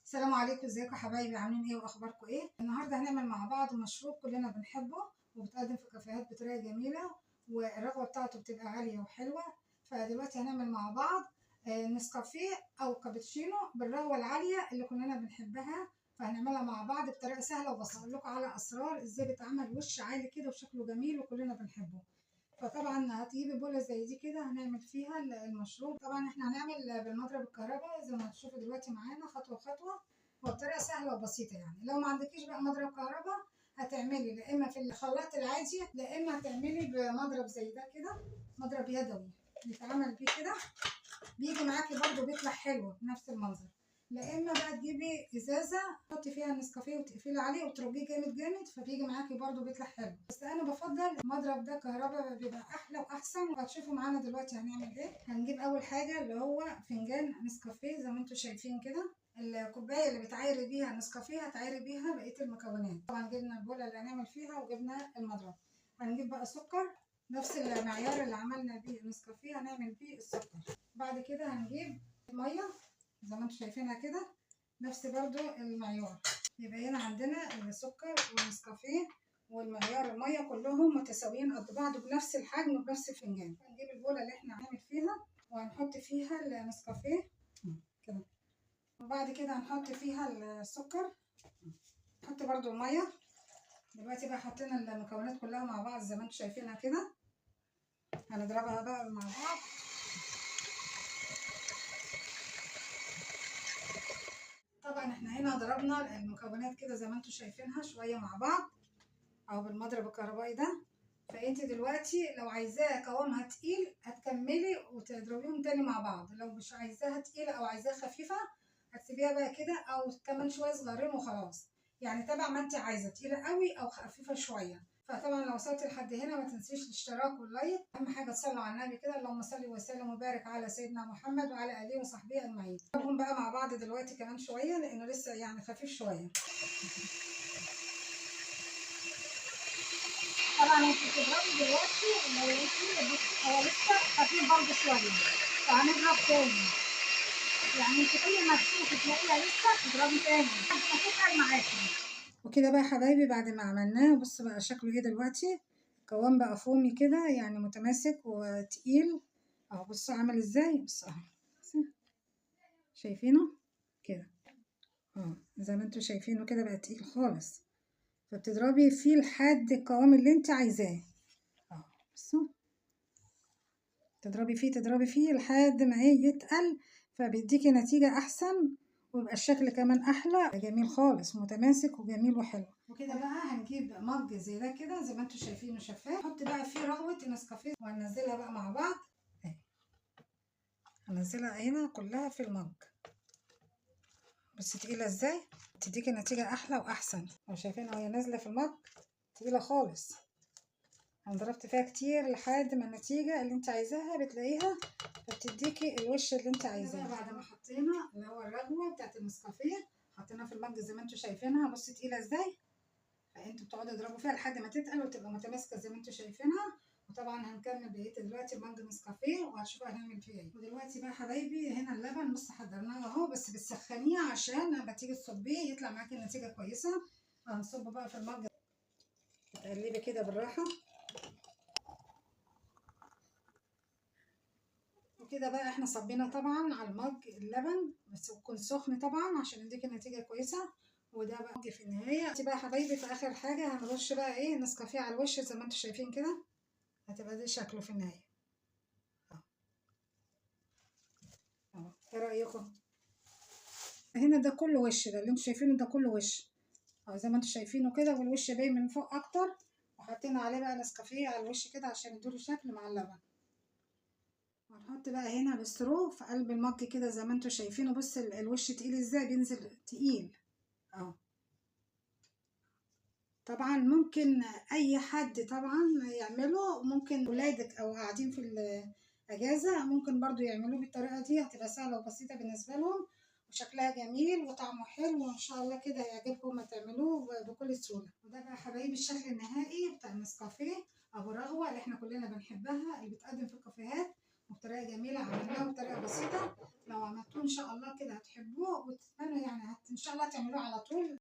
السلام عليكم، ازيكم يا حبايبي؟ عاملين ايه واخباركم ايه؟ النهارده هنعمل مع بعض مشروب كلنا بنحبه وبتقدم في الكافيهات بطريقه جميله، والرغوه بتاعته بتبقى عاليه وحلوه. فدلوقتي هنعمل مع بعض نسكافيه او كابتشينو بالرغوه العاليه اللي كلنا بنحبها. فهنعملها مع بعض بطريقه سهله وبسيطه. هقول لكم على اسرار ازاي بيتعمل وش عالي كده وشكله جميل وكلنا بنحبه. فطبعا هتجيبي بوله زي دي كده هنعمل فيها المشروب. طبعا احنا هنعمل بالمضرب الكهرباء زي ما هتشوفوا دلوقتي معانا خطوه خطوه، وبطريقه سهله وبسيطه. يعني لو ما عندكيش بقى مضرب كهرباء هتعملي لا اما في الخلاط العادي، لا اما هتعملي بمضرب زي ده كده، مضرب يدوي بيتعمل بيه كده، بيجي معاكي برده بيطلع حلو بنفس المنظر. لا اما بقى تجيبي ازازه تحطي فيها النسكافيه وتقفلي عليه وترجيه جامد جامد، فبيجي معاكي برده بيطلع حلو. بس انا بفضل المضرب ده كهرباء، بيبقى احلى واحسن. وهتشوفوا معانا دلوقتي هنعمل ايه. هنجيب اول حاجه اللي هو فنجان نسكافيه زي ما انتم شايفين كده. الكوبايه اللي بتعايري بيها النسكافيه هتعايري بيها بقيه المكونات. طبعا جبنا البوله اللي هنعمل فيها وجبنا المضرب. هنجيب بقى سكر نفس المعيار اللي عملنا بيه النسكافيه هنعمل بيه السكر. بعد كده هنجيب ميه زي ما انتم شايفينها كده نفس برضو المعيار. يبقى هنا عندنا السكر والنسكافيه والمعيار الميه كلهم متساويين قد بعض بنفس الحجم وبنفس الفنجان. هنجيب البوله اللي احنا هنعمل فيها وهنحط فيها النسكافيه كده، وبعد كده هنحط فيها السكر، نحط برضو الميه. دلوقتي بقى حطينا المكونات كلها مع بعض زي ما انتم شايفينها كده، هنضربها بقى مع بعض. طبعا احنا هنا ضربنا المكونات كده زي ما انتم شايفينها شويه مع بعض او بالمضرب الكهربائي ده. فانت دلوقتي لو عايزاه قوامها تقيل هتكملي وتضربيهم تاني مع بعض، لو مش عايزاها تقيله او عايزاها خفيفه هتسيبيها بقى كده او كمان شويه صغيرين وخلاص. يعني تبع ما انت عايزه، تقيله قوي او خفيفه شويه. فطبعا لو وصلتي لحد هنا ما تنسيش الاشتراك واللايك. اهم حاجه تصلوا على النبي كده، اللهم صل وسلم وبارك على سيدنا محمد وعلى اله وصحبه اجمعين. نضربهم بقى مع بعض دلوقتي كمان شويه لانه لسه يعني خفيف شويه. طبعا انت بتضربي دلوقتي لو انت هو لسه خفيف برضه شويه، فهنضرب تاني. يعني انت كل ما تشوفي تلاقيها لسه تضربي تاني لحد ما تتقل معاكي. وكده بقى يا حبايبي بعد ما عملناه بص بقى شكله ايه دلوقتي. القوام بقى فومي كده يعني متماسك وتقيل اهو. بصوا عامل ازاي، بصوا اهو شايفينه كده زي ما انتوا شايفينه كده بقى تقيل خالص. فبتضربي فيه لحد القوام اللي انت عايزاه اهو. بصوا تضربي فيه لحد ما ايه يتقل، فبيديكي نتيجة احسن ويبقى الشكل كمان احلى جميل خالص متماسك وجميل وحلو. وكده بقى هنجيب مج زي ده كده زي ما انتوا شايفينه شفاف، نحط بقى فيه رغوة النسكافيه وهننزلها بقى مع بعض اهي. هننزلها هنا كلها في المج. بس تقيلة ازاي تديكي نتيجة احلى واحسن. لو شايفين وهي نازلة في المج تقيلة خالص. انا ضربت فيها كتير لحد ما النتيجة اللي انت عايزاها بتلاقيها، فبتديكي الوش اللي انت عايزاه. بعد ما حطينا اللي هو الرغوة بتاعت النسكافيه حطيناها في المج زي ما انتوا شايفينها، بصي تقيلة ازاي. فانتوا بتقعدوا تضربوا فيها لحد ما تتقل وتبقى متماسكة زي ما انتوا شايفينها. وطبعا هنكمل بقية دلوقتي مج نسكافيه وهتشوفوا هنعمل فيه ايه. ودلوقتي بقى حبايبي هنا اللبن بص حضرناه اهو، بس بتسخنيه عشان لما تيجي تصبيه يطلع معاكي نتيجة كويسة. هنصبه بقى في المج، تقلبي كده بالراحة. وكده بقى احنا صبينا طبعا على المج اللبن، بس يكون سخن طبعا عشان يديك نتيجة كويسة. وده بقى في النهاية. بقى حبايبي في اخر حاجة هنرش بقى ايه نسكافيه على الوش زي ما انتوا شايفين كده. هتبقى ده شكله في النهاية اهو. ايه رأيكم؟ هنا ده كله وش، ده اللي انتوا شايفينه ده كله وش اهو زي ما انتوا شايفينه كده، والوش باين من فوق اكتر. وحطينا عليه بقى نسكافيه على الوش كده عشان يدوله شكل مع اللبن. وهنحط بقى هنا السترو في قلب المج كده زي ما انتوا شايفينه. بص الوش تقيل ازاي، بينزل تقيل اهو. طبعا ممكن اي حد طبعا يعمله، ممكن ولادك او قاعدين في الاجازه ممكن برضو يعملوه بالطريقه دي، هتبقى سهله وبسيطه بالنسبه لهم وشكلها جميل وطعمه حلو وان شاء الله كده هيعجبكم ما تعملوه بكل سهوله. وده بقى حبايبي الشكل النهائي بتاع النسكافيه ابو رغوه اللي احنا كلنا بنحبها، اللي بتقدم في الكافيهات وبطريقه جميله. عملناها بطريقه بسيطه، لو عملتوه ان شاء الله كده هتحبوه وتتمنوا يعني ان شاء الله تعملوه على طول.